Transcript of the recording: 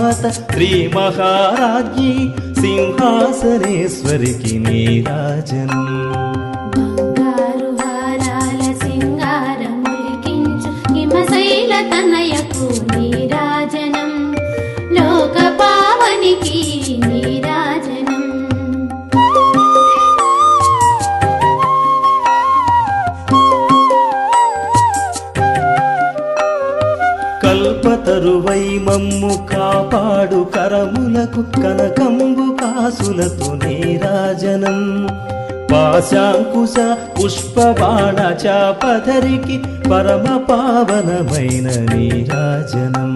మాత శ్రీ మహారాజ్ఞి సింహాసనేశ్వరికి నీరాజనం. బంగారు హారాల సింగారములికించు హిమశైల తనయకు నీరాజనం. లోక పావనికి నీరాజనం. కల్పతరువై మమ్ము కాపాడు కరములకు కనకంబు కాసులతో నీరాజనం. పాశాంకుశ పుష్పబాణ చాపధరికి పరమ పావనమైన నీరాజనం.